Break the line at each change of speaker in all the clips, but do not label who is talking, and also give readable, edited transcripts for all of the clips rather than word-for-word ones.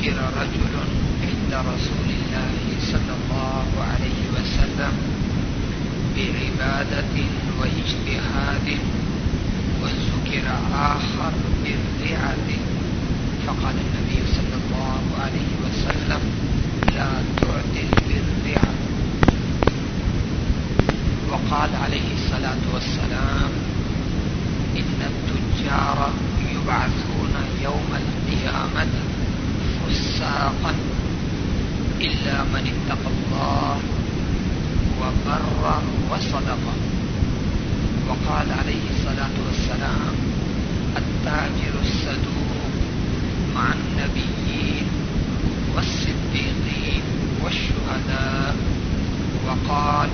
ذكر رجل عند رسول الله صلى الله عليه وسلم بعبادة واجتهاد وذكر آخر بالرعة فقال النبي صلى الله عليه وسلم لا تعدل بالرعة. وقال عليه الصلاة والسلام إن التجار يبعثون يوم القيامة فساقا إلا من اتقى الله وبر وصدق. وقال عليه الصلاة والسلام التاجر الصدوق مع النبيين والصديقين والشهداء. وقال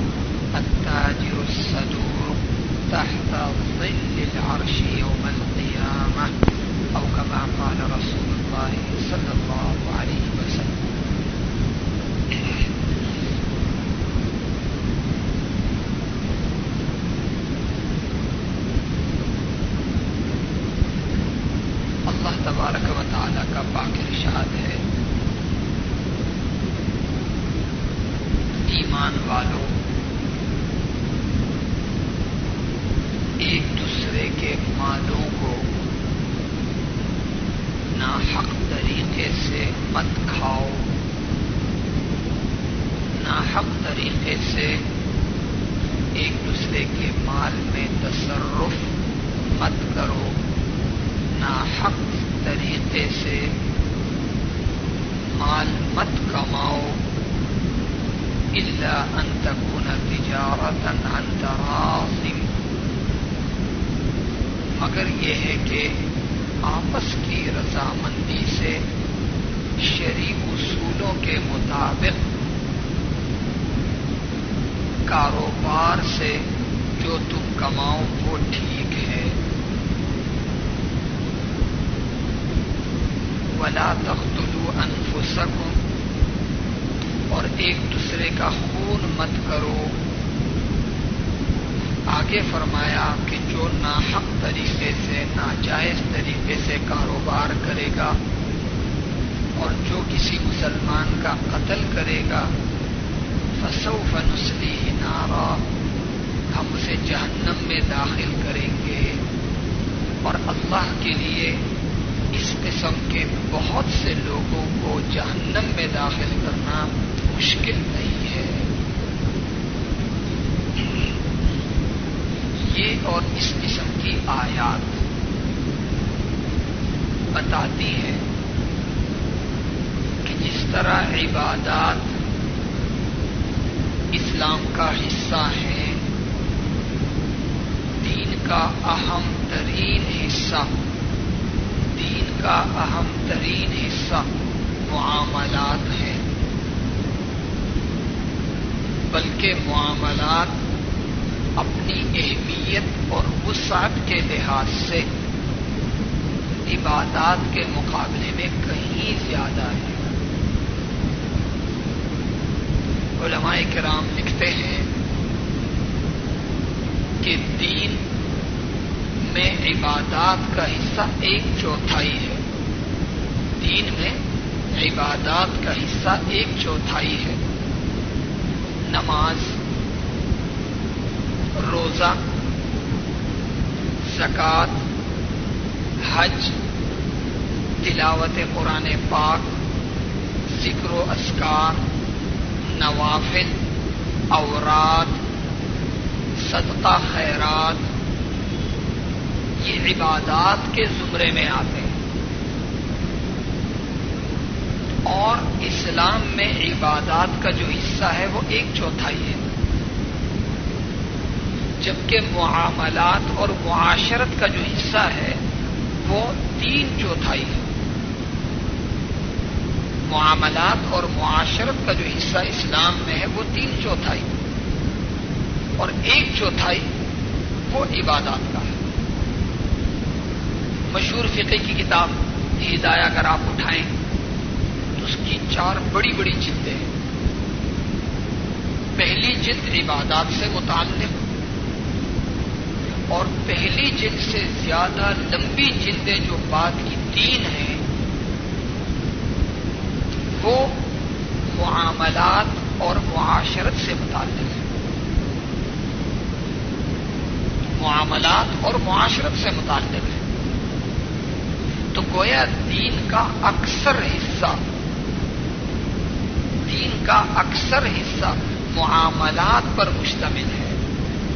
التاجر الصدوق تحت ظل العرش يوم القيامة أو كما قال رسول الله صلى الله عليه وسلم. اللہ تبارک و تعالی کا پاک ارشاد ہے ایمان والوں ایک دوسرے کے مالوں کو ناحق طریقے سے مت کھاؤ، ناحق طریقے سے ایک دوسرے کے مال میں تصرف مت کرو، ناحق طریقے سے مال مت کماؤ، الا ان تکون تجارۃ عن تراض، مگر یہ ہے کہ آپس کی رضامندی سے شرعی اصولوں کے مطابق کاروبار سے جو تم کماؤ وہ ٹھیک ہے. وَلَا تَقْتُلُوا أَنفُسَكُمْ، اور ایک دوسرے کا خون مت کرو. آگے فرمایا کہ جو ناحق طریقے سے ناجائز طریقے سے کاروبار کرے گا اور جو کسی مسلمان کا قتل کرے گا فسوف نصلیہ نارا، ہم اسے جہنم میں داخل کریں گے. اور اللہ کے لیے اس قسم کے بہت سے لوگوں کو جہنم میں داخل کرنا مشکل نہیں ہے. یہ اور اس قسم کی آیات بتاتی ہے کہ جس طرح عبادات اسلام کا حصہ ہیں، دین کا اہم ترین حصہ، دین کا اہم ترین حصہ معاملات ہیں، بلکہ معاملات اپنی اہمیت اور وسعت کے لحاظ سے عبادات کے مقابلے میں کہیں زیادہ ہے. علماء کرام لکھتے ہیں کہ دین میں عبادات کا حصہ 1/4 ہے. دین میں عبادات کا حصہ 1/4 ہے. نماز، روزہ، زکوٰۃ، حج، تلاوت قرآن پاک، ذکر و اذکار، نوافل، اوراد، صدقہ خیرات، یہ عبادات کے زمرے میں آتے ہیں. اور اسلام میں عبادات کا جو حصہ ہے وہ 1/4 ہے، جبکہ معاملات اور معاشرت کا جو حصہ ہے وہ 3/4 ہے. معاملات اور معاشرت کا جو حصہ اسلام میں ہے وہ 3/4 اور 1/4 وہ عبادات کا ہے. مشہور فقہ کی کتاب ہدایہ اگر آپ اٹھائیں تو اس کی 4 بڑی بڑی جلدیں ہیں. پہلی جلد عبادات سے متعلق، اور پہلی جلد سے زیادہ لمبی جلدیں جو بعد کی 3 ہیں معاشرت سے متعلق ہے، معاملات اور معاشرت سے متعلق ہے۔ تو گویا دین کا اکثر حصہ معاملات پر مشتمل ہے،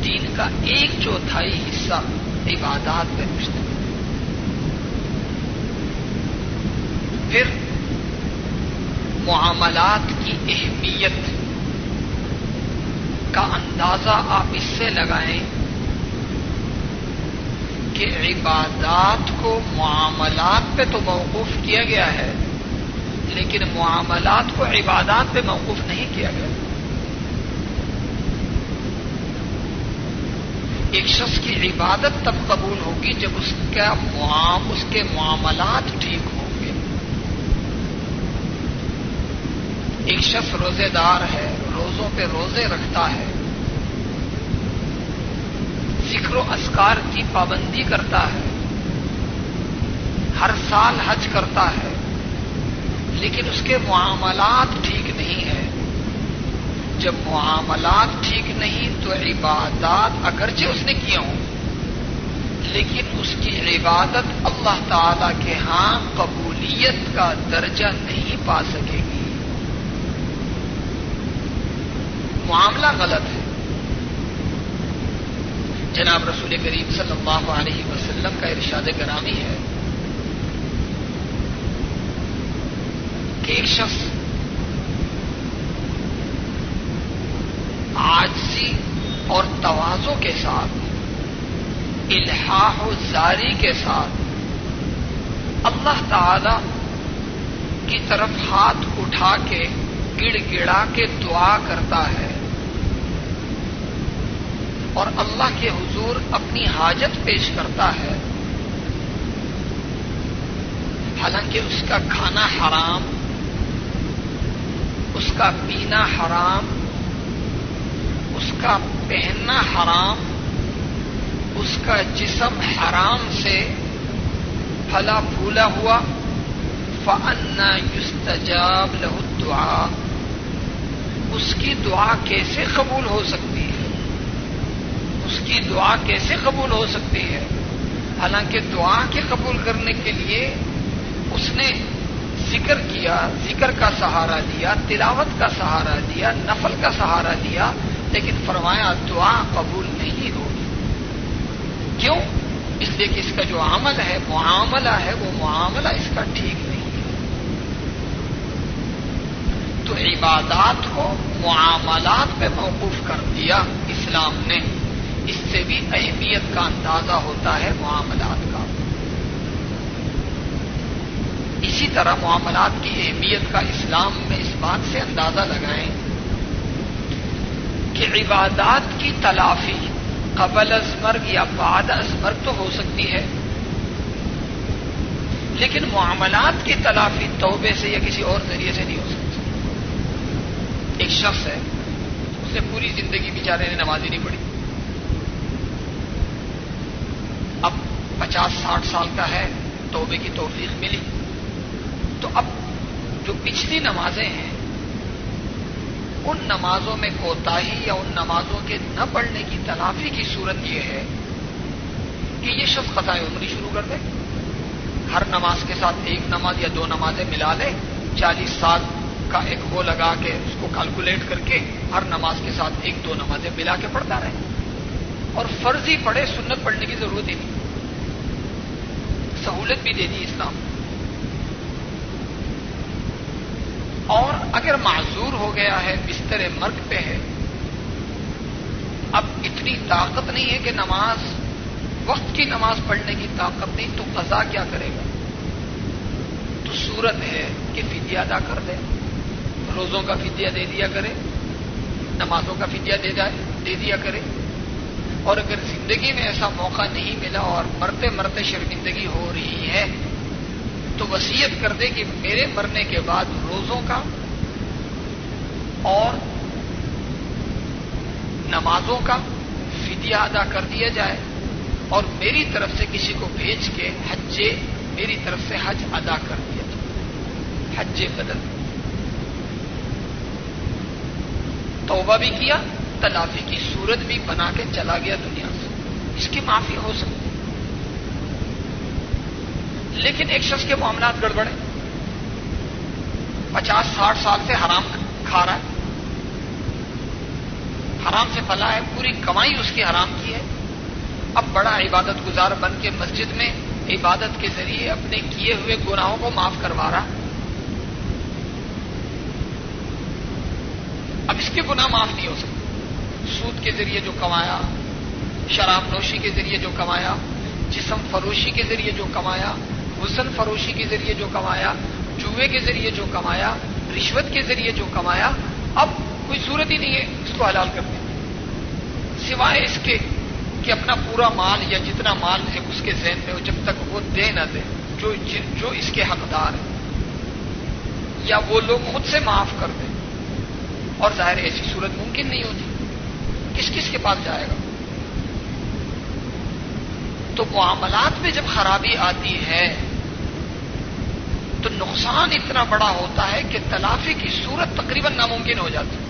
دین کا 1/4 حصہ عبادات پر مشتمل ہے۔ پھر معاملات کی اہمیت کا اندازہ آپ اس سے لگائیں کہ عبادات کو معاملات پہ تو موقوف کیا گیا ہے، لیکن معاملات کو عبادات پہ موقوف نہیں کیا گیا۔ ایک شخص کی عبادت تب قبول ہوگی جب اس کے معاملات ٹھیک ہوں گے۔ ایک شخص روزے دار ہے، روزوں پہ روزے رکھتا ہے، ذکر و اذکار کی پابندی کرتا ہے، ہر سال حج کرتا ہے، لیکن اس کے معاملات ٹھیک نہیں ہیں۔ جب معاملات ٹھیک نہیں تو عبادات اگرچہ اس نے کیا ہوں، لیکن اس کی عبادت اللہ تعالی کے ہاں قبولیت کا درجہ نہیں پا سکے گی، معاملہ غلط ہے۔ جناب رسول کریم صلی اللہ علیہ وسلم کا ارشاد گرامی ہے کہ ایک شخص عاجزی اور تواضع کے ساتھ، الحاح و زاری کے ساتھ اللہ تعالی کی طرف ہاتھ اٹھا کے گڑ گڑا کے دعا کرتا ہے اور اللہ کے حضور اپنی حاجت پیش کرتا ہے، حالانکہ اس کا کھانا حرام، اس کا پینا حرام، اس کا پہننا حرام، اس کا جسم حرام سے پھلا پھولا ہوا، فَأَنَّى يُسْتَجَابُ لَهُ الدُّعَاء، اس کی دعا کیسے قبول ہو سکتی ہے؟ اس کی دعا کیسے قبول ہو سکتی ہے؟ حالانکہ دعا کے قبول کرنے کے لیے اس نے ذکر کیا، ذکر کا سہارا لیا، تلاوت کا سہارا لیا، نفل کا سہارا لیا، لیکن فرمایا دعا قبول نہیں ہوگی۔ کیوں؟ اس لیے کہ اس کا جو عمل ہے، معاملہ ہے، وہ معاملہ اس کا ٹھیک نہیں ہے۔ تو عبادات کو معاملات پہ موقوف کر دیا اسلام نے، اس سے بھی اہمیت کا اندازہ ہوتا ہے معاملات کا۔ اسی طرح معاملات کی اہمیت کا اسلام میں اس بات سے اندازہ لگائیں کہ عبادات کی تلافی قبل از مرگ یا بعد از مرگ تو ہو سکتی ہے، لیکن معاملات کی تلافی توبے سے یا کسی اور ذریعے سے نہیں ہو سکتی۔ ایک شخص ہے، اس نے پوری زندگی بیچارے نے نماز ہی نہیں پڑھی، اب 50-60 سال کا ہے، توبے کی توفیق ملی، تو اب جو پچھلی نمازیں ہیں ان نمازوں میں کوتاہی یا ان نمازوں کے نہ پڑھنے کی تلافی کی صورت یہ ہے کہ یہ شخص قضاء عمری شروع کر دے، ہر نماز کے ساتھ ایک نماز یا 2 نمازیں ملا لے، 40 سال کا ایک وہ لگا کے اس کو کیلکولیٹ کر کے ہر نماز کے ساتھ 1-2 نمازیں ملا کے پڑھتا رہے، اور فرض ہی پڑھے، سنت پڑھنے کی ضرورت ہی نہیں، سہولت بھی دے دی اسلام۔ اور اگر معذور ہو گیا ہے، بستر مرگ پہ ہے، اب اتنی طاقت نہیں ہے کہ نماز، وقت کی نماز پڑھنے کی طاقت نہیں، تو قضا کیا کرے گا؟ تو صورت ہے کہ فدیہ ادا کر دے، روزوں کا فدیہ دے دیا کرے، نمازوں کا فدیہ دے دیا کرے، اور اگر زندگی میں ایسا موقع نہیں ملا اور مرتے مرتے شرمندگی ہو رہی ہے تو وصیت کر دے کہ میرے مرنے کے بعد روزوں کا اور نمازوں کا فدیہ ادا کر دیا جائے، اور میری طرف سے کسی کو بھیج کے میری طرف سے حج ادا کر دیا جائے، حج بدل۔ تو توبہ بھی کیا، تلافی کی صورت بھی بنا کے چلا گیا دنیا سے، اس کی معافی ہو سکتی۔ لیکن ایک شخص کے معاملات گڑبڑے، 50-60 سال سے حرام کھا رہا ہے، حرام سے پلا ہے، پوری کمائی اس کی حرام کی ہے، اب بڑا عبادت گزار بن کے مسجد میں عبادت کے ذریعے اپنے کیے ہوئے گناہوں کو معاف کروا رہا۔ اب اس کے گناہ معاف نہیں ہو سکتے، سود کے ذریعے جو کمایا، شراب نوشی کے ذریعے جو کمایا، جسم فروشی کے ذریعے جو کمایا، حسن فروشی کے ذریعے جو کمایا، جوئے کے ذریعے جو کمایا، رشوت کے ذریعے جو کمایا، اب کوئی صورت ہی نہیں ہے اس کو حلال کرنے کی، سوائے اس کے کہ اپنا پورا مال یا جتنا مال ہے اس کے ذہن میں ہو، جب تک وہ دے نہ دے جو اس کے حقدار ہیں، یا وہ لوگ خود سے معاف کر دیں، اور ظاہر ایسی صورت ممکن نہیں ہوتی، کس کس کے پاس جائے گا؟ تو معاملات میں جب خرابی آتی ہے تو نقصان اتنا بڑا ہوتا ہے کہ تلافی کی صورت تقریباً ناممکن ہو جاتی ہے،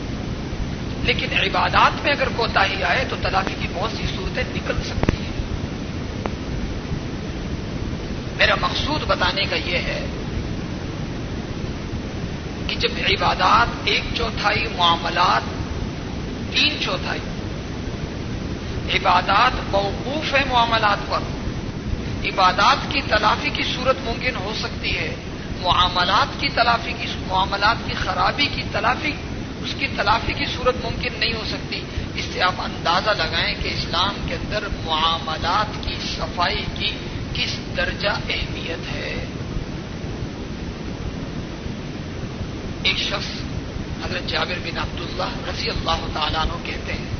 لیکن عبادات میں اگر کوتاہی آئے تو تلافی کی بہت سی صورتیں نکل سکتی ہیں۔ میرا مقصود بتانے کا یہ ہے کہ جب عبادات 1/4 معاملات 3/4 عبادات موقوف ہے معاملات پر، عبادات کی تلافی کی صورت ممکن ہو سکتی ہے، معاملات کی خرابی کی تلافی، اس کی تلافی کی صورت ممکن نہیں ہو سکتی۔ اس سے آپ اندازہ لگائیں کہ اسلام کے اندر معاملات کی صفائی کی کس درجہ اہمیت ہے۔ ایک شخص حضرت جابر بن عبداللہ رضی اللہ تعالیٰ عنہ کہتے ہیں،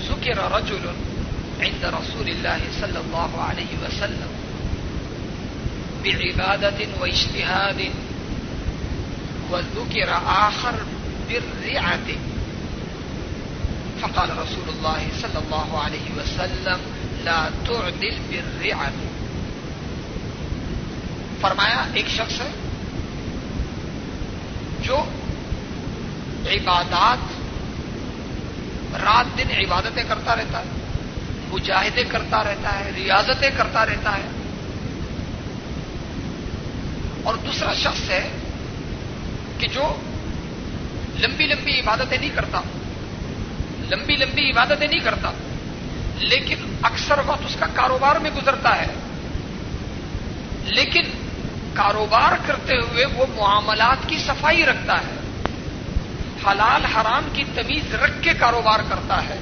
ذکر رجل عند رسول اللہ صلی اللہ علیہ وسلم بعبادت واجتہاد وذکر آخر بالرعۃ فقال رسول اللہ صلی اللہ علیہ وسلم لا تعدل بالرعۃ۔ فرمایا ایک شخص ہے جو عبادات، رات دن عبادتیں کرتا رہتا ہے، مجاہدے کرتا رہتا ہے، ریاضتیں کرتا رہتا ہے، اور دوسرا شخص ہے کہ جو لمبی لمبی عبادتیں نہیں کرتا، لیکن اکثر وقت اس کا کاروبار میں گزرتا ہے، لیکن کاروبار کرتے ہوئے وہ معاملات کی صفائی رکھتا ہے، حلال حرام کی تمیز رکھ کے کاروبار کرتا ہے۔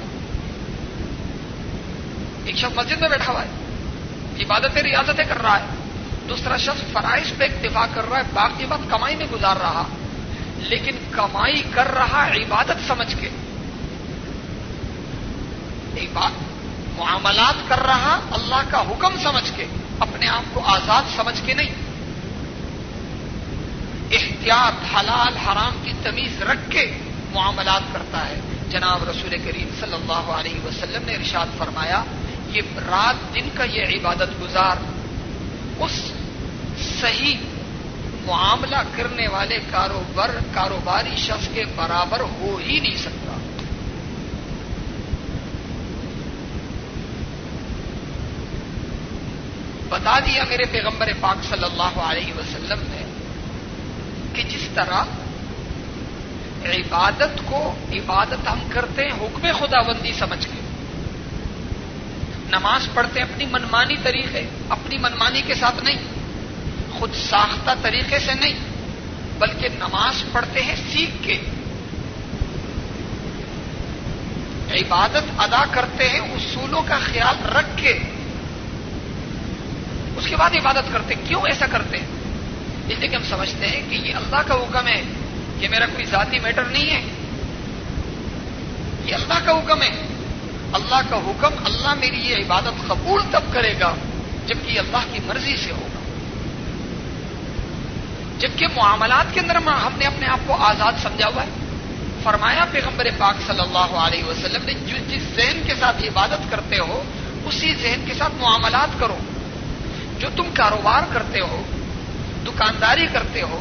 ایک شخص مسجد میں بیٹھا ہوا ہے، عبادتیں ریاضتیں کر رہا ہے، دوسرا شخص فرائض پہ اکتفا کر رہا ہے، باقی وقت کمائی میں گزار رہا، لیکن کمائی کر رہا عبادت سمجھ کے، معاملات کر رہا اللہ کا حکم سمجھ کے، اپنے آپ کو آزاد سمجھ کے نہیں، احتیاط حلال حرام کی تمیز رکھ کے معاملات کرتا ہے۔ جناب رسول کریم صلی اللہ علیہ وسلم نے ارشاد فرمایا، یہ رات دن کا یہ عبادت گزار اس صحیح معاملہ کرنے والے کاروباری شخص کے برابر ہو ہی نہیں سکتا۔ بتا دیا میرے پیغمبر پاک صلی اللہ علیہ وسلم نے کہ جس طرح عبادت ہم کرتے ہیں حکم خداوندی سمجھ کے، نماز پڑھتے ہیں اپنی منمانی طریقے، اپنی منمانی کے ساتھ نہیں، خود ساختہ طریقے سے نہیں، بلکہ نماز پڑھتے ہیں سیکھ کے، عبادت ادا کرتے ہیں اصولوں کا خیال رکھ کے، اس کے بعد عبادت کرتے ہیں۔ کیوں ایسا کرتے ہیں؟ اس لیے کہ ہم سمجھتے ہیں کہ یہ اللہ کا حکم ہے، یہ میرا کوئی ذاتی میٹر نہیں ہے، یہ اللہ کا حکم ہے، اللہ کا حکم، اللہ میری یہ عبادت قبول تب کرے گا جبکہ اللہ کی مرضی سے ہوگا، جبکہ معاملات کے اندر ہم نے اپنے آپ کو آزاد سمجھا ہوا ہے۔ فرمایا پیغمبر پاک صلی اللہ علیہ وسلم نے، جس ذہن کے ساتھ عبادت کرتے ہو اسی ذہن کے ساتھ معاملات کرو۔ جو تم کاروبار کرتے ہو، دکانداری کرتے ہو،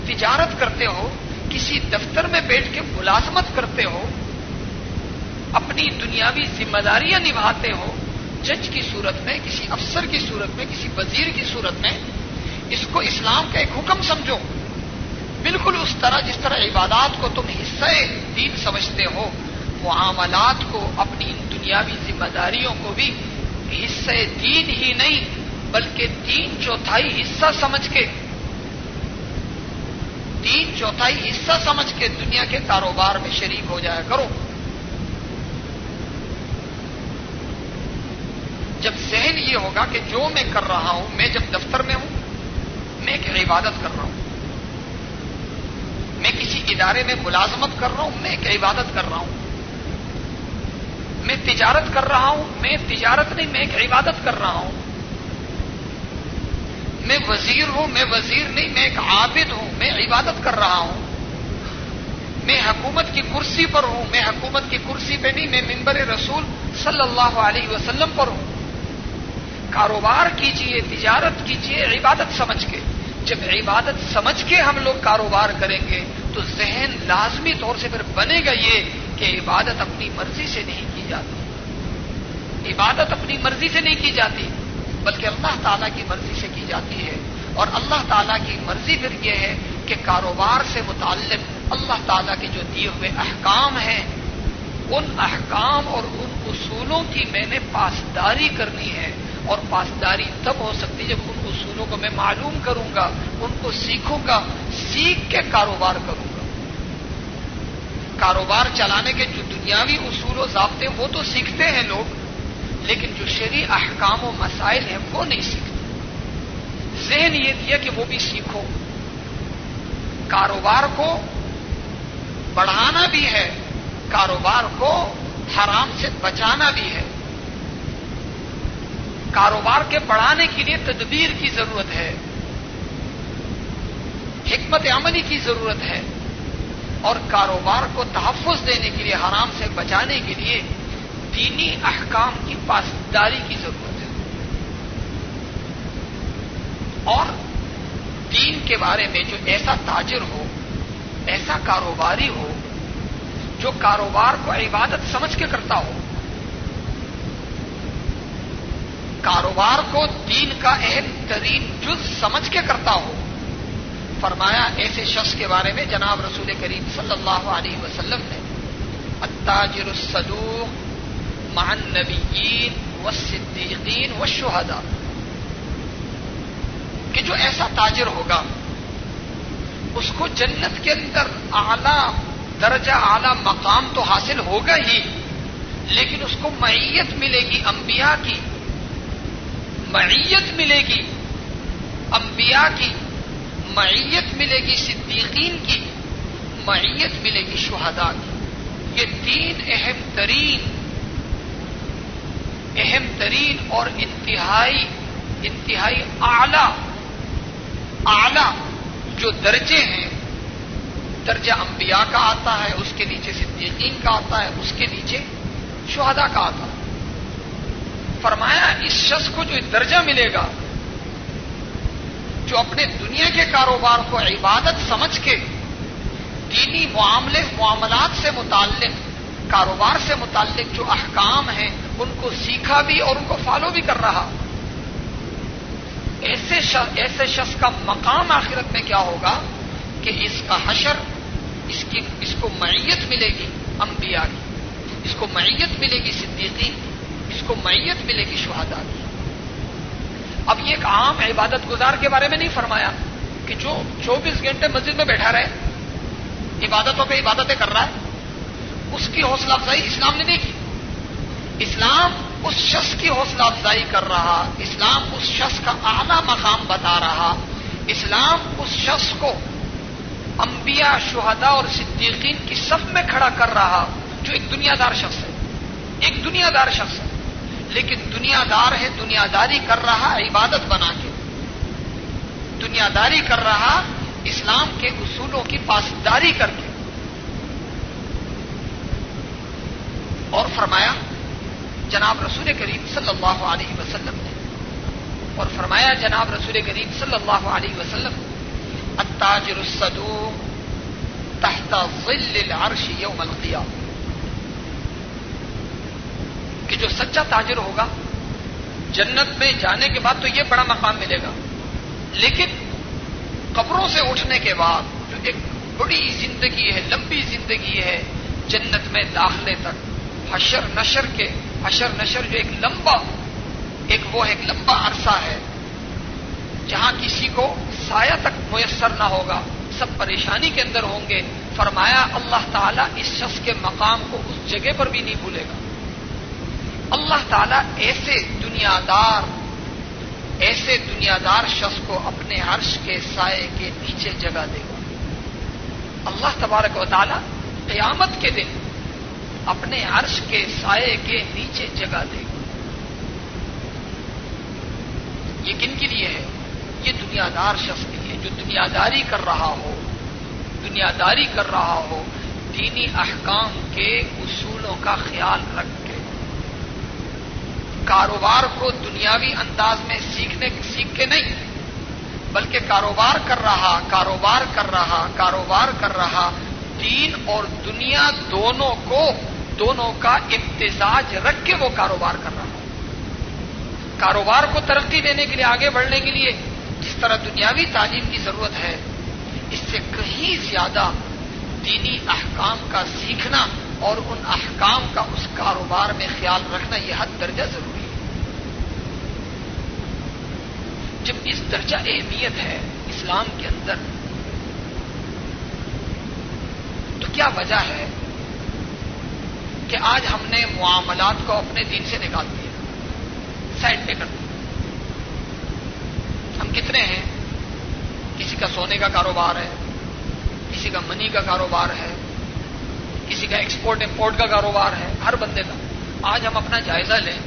تجارت کرتے ہو، کسی دفتر میں بیٹھ کے ملازمت کرتے ہو، اپنی دنیاوی ذمہ داریاں نبھاتے ہو، جج کی صورت میں، کسی افسر کی صورت میں، کسی وزیر کی صورت میں، اس کو اسلام کا ایک حکم سمجھو، بالکل اس طرح جس طرح عبادات کو تم حصہ دین سمجھتے ہو، معاملات کو، اپنی دنیاوی ذمہ داریوں کو بھی حصہ دین ہی نہیں بلکہ 3/4 حصہ سمجھ کے، 3/4 حصہ سمجھ کے دنیا کے کاروبار میں شریک ہو جایا کرو۔ جب ذہن یہ ہوگا کہ جو میں کر رہا ہوں، میں جب دفتر میں ہوں میں ایک عبادت کر رہا ہوں، میں کسی ادارے میں ملازمت کر رہا ہوں، میں ایک عبادت کر رہا ہوں، میں تجارت کر رہا ہوں، میں تجارت نہیں، میں ایک عبادت کر رہا ہوں، میں وزیر ہوں، میں وزیر نہیں، میں ایک عابد ہوں، میں عبادت کر رہا ہوں، میں حکومت کی کرسی پر ہوں، میں حکومت کی کرسی پہ نہیں، میں منبر رسول صلی اللہ علیہ وسلم پر ہوں۔ کاروبار کیجئے، تجارت کیجئے عبادت سمجھ کے۔ جب عبادت سمجھ کے ہم لوگ کاروبار کریں گے تو ذہن لازمی طور سے پھر بنے گا یہ کہ عبادت اپنی مرضی سے نہیں کی جاتی، عبادت اپنی مرضی سے نہیں کی جاتی بلکہ اللہ تعالیٰ کی مرضی سے کی جاتی ہے۔ اور اللہ تعالیٰ کی مرضی پھر یہ ہے کہ کاروبار سے متعلق اللہ تعالیٰ کے جو دیے ہوئے احکام ہیں، ان احکام اور ان اصولوں کی میں نے پاسداری کرنی ہے، اور پاسداری تب ہو سکتی ہے جب ان اصولوں کو میں معلوم کروں گا، ان کو سیکھوں گا، سیکھ کے کاروبار کروں گا۔ کاروبار چلانے کے جو دنیاوی اصول و ضابطے وہ تو سیکھتے ہیں لوگ، لیکن جو شرعی احکام و مسائل ہیں وہ نہیں سیکھتے۔ ذہن یہ دیا کہ وہ بھی سیکھو۔ کاروبار کو بڑھانا بھی ہے، کاروبار کو حرام سے بچانا بھی ہے۔ کاروبار کے بڑھانے کے لیے تدبیر کی ضرورت ہے، حکمت عملی کی ضرورت ہے، اور کاروبار کو تحفظ دینے کے لیے، حرام سے بچانے کے لیے دینی احکام کی پاسداری کی ضرورت ہے۔ اور دین کے بارے میں جو ایسا تاجر ہو، ایسا کاروباری ہو جو کاروبار کو عبادت سمجھ کے کرتا ہو، کاروبار کو دین کا اہم ترین جز سمجھ کے کرتا ہو، فرمایا ایسے شخص کے بارے میں جناب رسول کریم صلی اللہ علیہ وسلم نے التاجر الصدوق مع النبیین والصدیقین والشہداء، کہ جو ایسا تاجر ہوگا اس کو جنت کے اندر اعلیٰ درجہ، اعلیٰ مقام تو حاصل ہوگا ہی، لیکن اس کو معیت ملے گی، انبیاء کی معیت ملے گی، انبیاء کی معیت ملے گی، صدیقین کی معیت ملے گی، شہداء کی۔ یہ تین اہم ترین اور انتہائی اعلی جو درجے ہیں، درجہ انبیاء کا آتا ہے، اس کے نیچے صدیقین کا آتا ہے، اس کے نیچے شہداء کا آتا ہے۔ فرمایا اس شخص کو جو درجہ ملے گا، جو اپنے دنیا کے کاروبار کو عبادت سمجھ کے دینی معاملات سے متعلق، کاروبار سے متعلق جو احکام ہیں ان کو سیکھا بھی اور ان کو فالو بھی کر رہا، ایسے شخص کا مقام آخرت میں کیا ہوگا کہ اس کا حشر، اس کو معیت ملے گی انبیاء کی، اس کو معیت ملے گی صدیقین کی، اس کو معیت ملے گی شہداء کی۔ اب یہ ایک عام عبادت گزار کے بارے میں نہیں فرمایا کہ جو 24 گھنٹے مسجد میں بیٹھا رہے، عبادتوں پہ عبادتیں کر رہا ہے، اس کی حوصلہ افزائی اسلام نے نہیں کی۔ اسلام اس شخص کی حوصلہ افزائی کر رہا، اسلام اس شخص کا اعلیٰ مقام بتا رہا، اسلام اس شخص کو انبیاء، شہداء اور صدیقین کی صف میں کھڑا کر رہا جو ایک دنیا دار شخص ہے، ایک دنیا دار شخص ہے، لیکن دنیا دار ہے، دنیا داری کر رہا عبادت بنا کے، دنیا داری کر رہا اسلام کے اصولوں کی پاسداری کر کے۔ اور فرمایا جناب رسول کریم صلی اللہ علیہ وسلم نے، اور فرمایا جناب رسول کریم صلی اللہ علیہ وسلم التاجر الصدوق تحت ظل العرش یوم القیامہ، کہ جو سچا تاجر ہوگا جنت میں جانے کے بعد تو یہ بڑا مقام ملے گا، لیکن قبروں سے اٹھنے کے بعد جو ایک بڑی زندگی ہے، لمبی زندگی ہے جنت میں داخلے تک، حشر نشر جو ایک لمبا عرصہ ہے جہاں کسی کو سایہ تک میسر نہ ہوگا، سب پریشانی کے اندر ہوں گے. فرمایا اللہ تعالیٰ اس شخص کے مقام کو اس جگہ پر بھی نہیں بھولے گا. اللہ تعالیٰ ایسے دنیادار شخص کو اپنے عرش کے سائے کے نیچے جگہ دے گا. اللہ تبارک و تعالیٰ قیامت کے دن اپنے عرش کے سائے کے نیچے جگہ دے گا. یہ کن کے لیے ہے؟ یہ دنیادار شخص کے لیے جو دنیاداری کر رہا ہو دینی احکام کے اصولوں کا خیال رکھ کے، کاروبار کو دنیاوی انداز میں سیکھ کے نہیں، بلکہ کاروبار کر رہا دین اور دنیا دونوں کا امتزاج رکھ کے وہ کاروبار کر رہا. کاروبار کو ترقی دینے کے لیے، آگے بڑھنے کے لیے جس طرح دنیاوی تعلیم کی ضرورت ہے، اس سے کہیں زیادہ دینی احکام کا سیکھنا اور ان احکام کا اس کاروبار میں خیال رکھنا یہ حد درجہ ضروری ہے. جب اس درجہ اہمیت ہے اسلام کے اندر، تو کیا وجہ ہے کہ آج ہم نے معاملات کو اپنے دین سے نکال دیا، سائڈ پہ کر دیا؟ ہم کتنے ہیں؟ کسی کا سونے کا کاروبار ہے، کسی کا منی کا کاروبار ہے، کسی کا ایکسپورٹ امپورٹ کا کاروبار ہے، ہر بندے کا. آج ہم اپنا جائزہ لیں،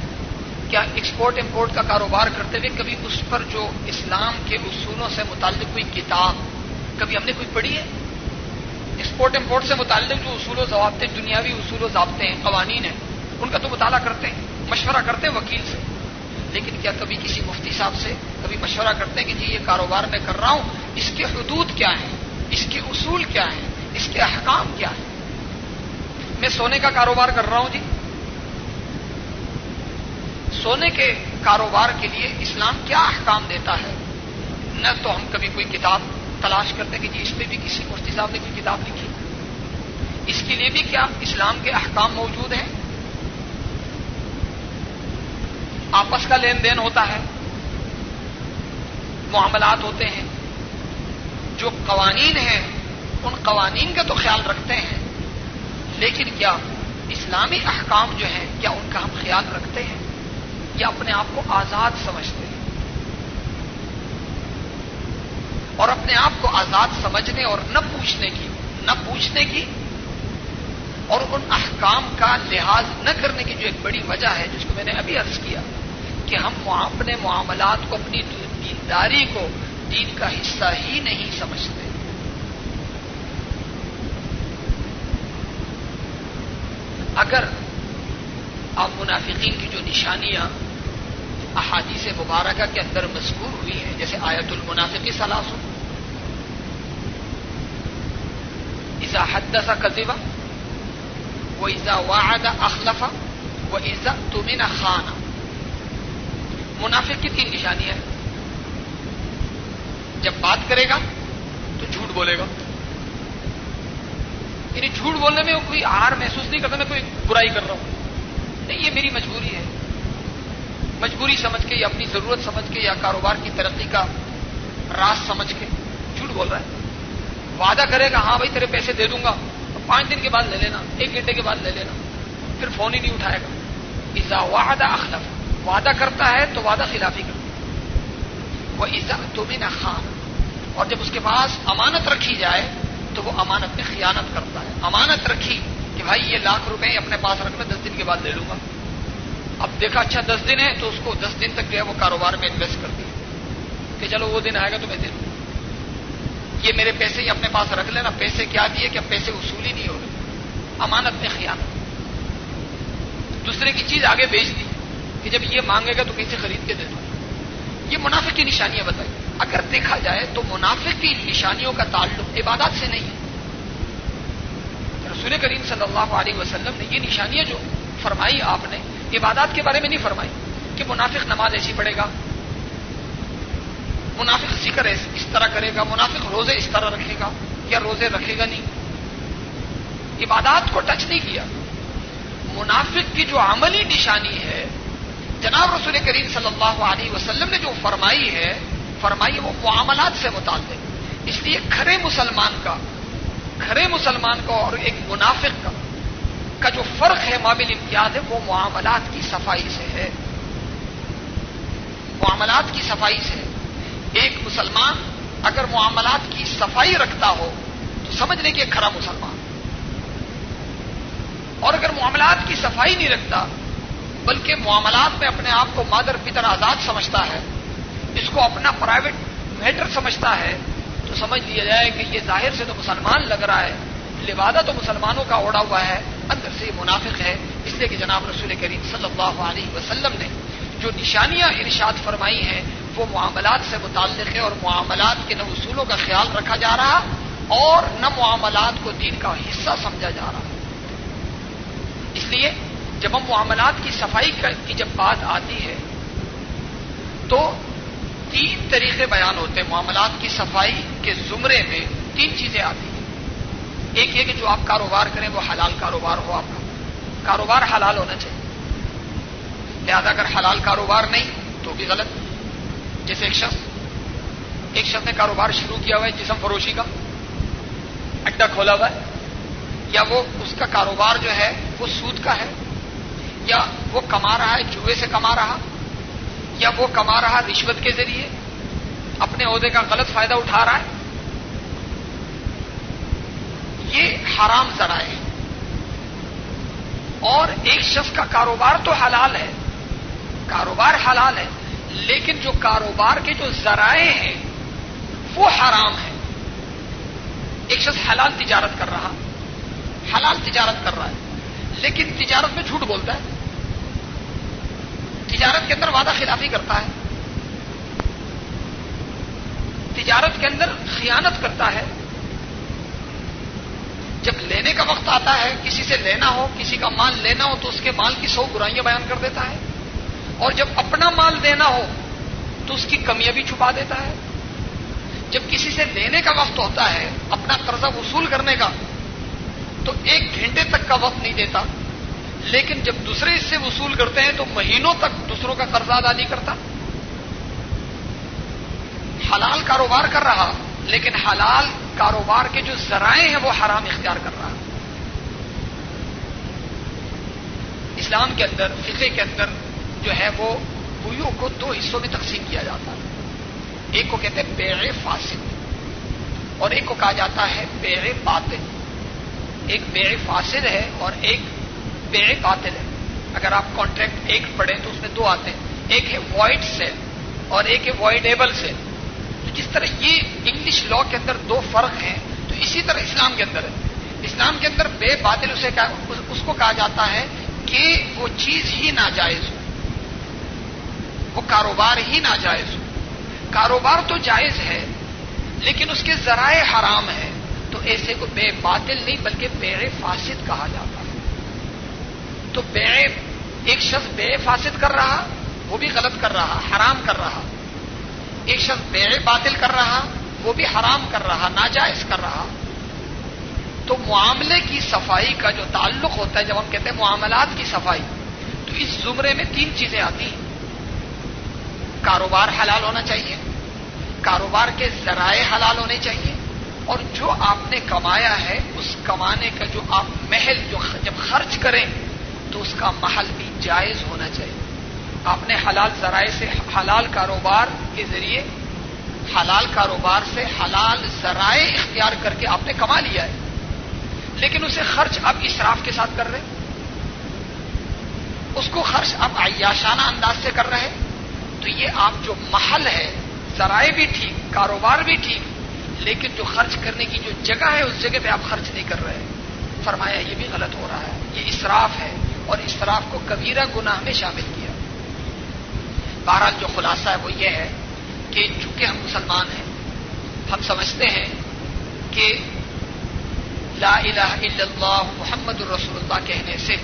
کیا ایکسپورٹ امپورٹ کا کاروبار کرتے ہوئے کبھی اس پر جو اسلام کے اصولوں سے متعلق کوئی کتاب کبھی ہم نے کوئی پڑھی ہے؟ ایکسپورٹ امپورٹ سے متعلق جو اصول و ضوابطے، دنیاوی اصول و ضابطے ہیں، قوانین ہیں، ان کا تو مطالعہ کرتے ہیں، مشورہ کرتے ہیں وکیل سے، لیکن کیا کبھی کسی مفتی صاحب سے کبھی مشورہ کرتے ہیں کہ جی یہ کاروبار میں کر رہا ہوں، اس کے حدود کیا ہیں، اس کے اصول کیا ہیں، اس کے احکام کیا ہیں؟ میں سونے کا کاروبار کر رہا ہوں جی، سونے کے کاروبار کے لیے اسلام کیا احکام دیتا ہے؟ نہ تو ہم کبھی کوئی کتاب تلاش کرتے کہ جی اس پہ بھی کسی مفتی صاحب نے کوئی کتاب لکھی، اس کے لیے بھی کیا اسلام کے احکام موجود ہیں؟ آپس کا لین دین ہوتا ہے، معاملات ہوتے ہیں، جو قوانین ہیں ان قوانین کا تو خیال رکھتے ہیں، لیکن کیا اسلامی احکام جو ہیں کیا ان کا ہم خیال رکھتے ہیں یا اپنے آپ کو آزاد سمجھتے ہیں؟ اور اپنے آپ کو آزاد سمجھنے اور نہ پوچھنے کی اور ان احکام کا لحاظ نہ کرنے کی جو ایک بڑی وجہ ہے، جس کو میں نے ابھی عرض کیا کہ ہم اپنے معاملات کو، اپنی دینداری کو دین کا حصہ ہی نہیں سمجھتے. اگر آپ منافقین کی جو نشانیاں احادیث مبارکہ کے اندر مذکور ہوئی ہیں، جیسے آیت المنافق ثلاث، اذا حدث کذب واذا وعد اخلف واذا اؤتمن خان. منافق کی 3 نشانیاں ہیں. جب بات کرے گا تو جھوٹ بولے گا، یعنی جھوٹ بولنے میں وہ کوئی عار محسوس نہیں کرتا میں کوئی برائی کر رہا ہوں، نہیں، یہ میری مجبوری ہے، مجبوری سمجھ کے یا اپنی ضرورت سمجھ کے یا کاروبار کی ترقی کا راز سمجھ کے جھوٹ بول رہا ہے. وعدہ کرے گا ہاں بھائی تیرے پیسے دے دوں گا، 5 دن کے بعد لے لینا، 1 گھنٹے کے بعد لے لینا، پھر فون ہی نہیں اٹھائے گا. اذا وعد اخلف، وعدہ کرتا ہے تو وعدہ خلافی کرتا ہے. واذا اؤتمن خان، اور جب اس کے پاس امانت رکھی جائے تو وہ امانت میں خیانت کرتا ہے. امانت رکھی کہ بھائی یہ ₹1,00,000 اپنے پاس رکھنا، 10 دن کے بعد لے لوں گا. اب دیکھا اچھا 10 دن ہے تو اس کو 10 دن تک جو ہے وہ کاروبار میں انویسٹ کر دیا کہ چلو وہ دن آئے گا تو میں دے دوں. یہ میرے پیسے ہی اپنے پاس رکھ لینا. پیسے کیا دیے کہ اب پیسے وصول ہی نہیں ہو رہے. امانت میں خیانت. دوسرے کی چیز آگے بیچ دی کہ جب یہ مانگے گا تو کہیں سے خرید کے دے دوں. یہ منافق کی نشانیاں بتائی. اگر دیکھا جائے تو منافق کی نشانیوں کا تعلق عبادات سے نہیں ہے. رسول کریم صلی اللہ علیہ وسلم نے یہ نشانیاں جو فرمائی آپ نے عبادات کے بارے میں نہیں فرمائی کہ منافق نماز ایسی پڑھے گا، منافق ذکر اس طرح کرے گا، منافق روزے اس طرح رکھے گا یا روزے رکھے گا نہیں، عبادات کو ٹچ نہیں کیا۔ منافق کی جو عملی نشانی ہے جناب رسول کریم صلی اللہ علیہ وسلم نے جو فرمائی وہ معاملات سے متعلق۔ اس لیے کھرے مسلمان کا اور ایک منافق کا جو فرق ہے مابین امتیاز ہے وہ معاملات کی صفائی سے ہے، معاملات کی صفائی سے۔ ایک مسلمان اگر معاملات کی صفائی رکھتا ہو تو سمجھ لیں کہ ایک کھرا مسلمان، اور اگر معاملات کی صفائی نہیں رکھتا بلکہ معاملات میں اپنے آپ کو مادر پتر آزاد سمجھتا ہے، اس کو اپنا پرائیویٹ میٹر سمجھتا ہے، تو سمجھ لیا جائے کہ یہ ظاہر سے تو مسلمان لگ رہا ہے، لبادہ تو مسلمانوں کا اوڑا ہوا ہے، اندر سے یہ منافق ہے۔ اس لیے کہ جناب رسول کریم صلی اللہ علیہ وسلم نے جو نشانیاں ارشاد فرمائی ہیں وہ معاملات سے متعلق ہے، اور معاملات کے نہ اصولوں کا خیال رکھا جا رہا اور نہ معاملات کو دین کا حصہ سمجھا جا رہا۔ اس لیے جب ہم معاملات کی صفائی کی جب بات آتی ہے تو 3 طریقے بیان ہوتے ہیں۔ معاملات کی صفائی کے زمرے میں 3 چیزیں آتی ہیں۔ ایک یہ کہ جو آپ کاروبار کریں وہ حلال کاروبار ہو، آپ کا کاروبار حلال ہونا چاہیے، لہذا اگر حلال کاروبار نہیں تو بھی غلط۔ جیسے ایک شخص نے کاروبار شروع کیا ہوا ہے جسم فروشی کا، اڈا کھولا ہوا ہے، یا وہ اس کا کاروبار جو ہے وہ سود کا ہے، یا وہ کما رہا ہے جوئے سے کما رہا، یا وہ کما رہا رشوت کے ذریعے، اپنے عہدے کا غلط فائدہ اٹھا رہا ہے، یہ حرام ذرائع ہے۔ اور ایک شخص کا کاروبار تو حلال ہے، کاروبار حلال ہے، لیکن جو کاروبار کے جو ذرائع ہیں وہ حرام ہیں۔ ایک شخص حلال تجارت کر رہا ہے لیکن تجارت میں جھوٹ بولتا ہے، تجارت کے اندر وعدہ خلافی کرتا ہے، تجارت کے اندر خیانت کرتا ہے، جب لینے کا وقت آتا ہے کسی سے لینا ہو، کسی کا مال لینا ہو تو اس کے مال کی 100 برائیاں بیان کر دیتا ہے، اور جب اپنا مال دینا ہو تو اس کی کمیاں بھی چھپا دیتا ہے۔ جب کسی سے لینے کا وقت ہوتا ہے اپنا قرضہ وصول کرنے کا تو 1 گھنٹے تک کا وقت نہیں دیتا، لیکن جب دوسرے اس سے وصول کرتے ہیں تو مہینوں تک دوسروں کا قرضہ ادا نہیں کرتا۔ حلال کاروبار کر رہا لیکن حلال کاروبار کے جو ذرائع ہیں وہ حرام اختیار کر رہا۔ اسلام کے اندر فقہ کے اندر جو ہے وہ بیوع کو 2 حصوں میں تقسیم کیا جاتا ہے۔ ایک کو کہتے ہیں بیع فاسد اور ایک کو کہا جاتا ہے بیع باطل۔ ایک بیع فاسد ہے اور ایک بیع باطل ہے۔ اگر آپ کانٹریکٹ ایک پڑھیں تو اس میں 2 آتے ہیں، ایک ہے وائڈ سیل اور ایک ہے وائڈیبل سیل۔ تو جس طرح یہ انگلش لا کے اندر 2 فرق ہیں تو اسی طرح اسلام کے اندر ہے۔ اسلام کے اندر بے باطل اس کو کہا جاتا ہے کہ وہ چیز ہی ناجائز ہو، وہ کاروبار ہی ناجائز ہو۔ کاروبار تو جائز ہے لیکن اس کے ذرائع حرام ہیں، تو ایسے کو بے باطل نہیں بلکہ بیع فاسد کہا جاتا ہے۔ تو ایک شخص بیع فاسد کر رہا وہ بھی غلط کر رہا، حرام کر رہا، ایک شخص بیع باطل کر رہا وہ بھی حرام کر رہا، ناجائز کر رہا۔ تو معاملے کی صفائی کا جو تعلق ہوتا ہے، جب ہم کہتے ہیں معاملات کی صفائی، تو اس زمرے میں 3 چیزیں آتی ہیں۔ کاروبار حلال ہونا چاہیے، کاروبار کے ذرائع حلال ہونے چاہیے، اور جو آپ نے کمایا ہے اس کمانے کا جو آپ محل جو جب خرچ کریں تو اس کا محل بھی جائز ہونا چاہیے۔ آپ نے حلال ذرائع سے حلال کاروبار کے ذریعے حلال کاروبار سے حلال ذرائع اختیار کر کے آپ نے کما لیا ہے، لیکن اسے خرچ آپ اسراف کے ساتھ کر رہے، اس کو خرچ آپ عیاشانہ انداز سے کر رہے، تو یہ آپ جو محل ہے، ذرائع بھی ٹھیک، کاروبار بھی ٹھیک، لیکن جو خرچ کرنے کی جو جگہ ہے اس جگہ پہ آپ خرچ نہیں کر رہے۔ فرمایا یہ بھی غلط ہو رہا ہے، یہ اسراف ہے، اور اسراف کو کبیرہ گناہ میں شامل کیا۔ بہرحال جو خلاصہ ہے وہ یہ ہے کہ چونکہ ہم مسلمان ہیں، ہم سمجھتے ہیں کہ لا الہ الا اللہ محمد الرسول اللہ کہنے سے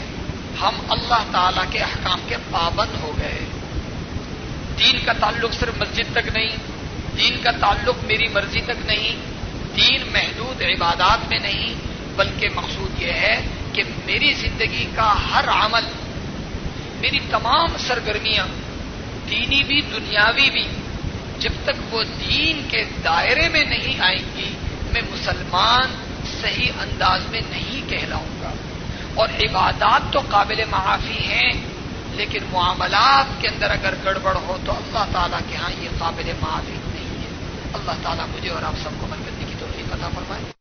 ہم اللہ تعالیٰ کے احکام کے پابند ہو گئے. دین کا تعلق صرف مسجد تک نہیں، دین کا تعلق میری مرضی تک نہیں، دین محدود عبادات میں نہیں، بلکہ مقصود یہ ہے کہ میری زندگی کا ہر عمل، میری تمام سرگرمیاں دینی بھی دنیاوی بھی جب تک وہ دین کے دائرے میں نہیں آئیں گی میں مسلمان صحیح انداز میں نہیں کہلاؤں گا. اور عبادات تو قابل معافی ہیں، لیکن معاملات کے اندر اگر گڑبڑ ہو تو اللہ تعالیٰ کے ہاں یہ قابل معافی نہیں ہے. اللہ تعالیٰ مجھے اور آپ سب کو عمل کرنے کی توفیق عطا فرمائے.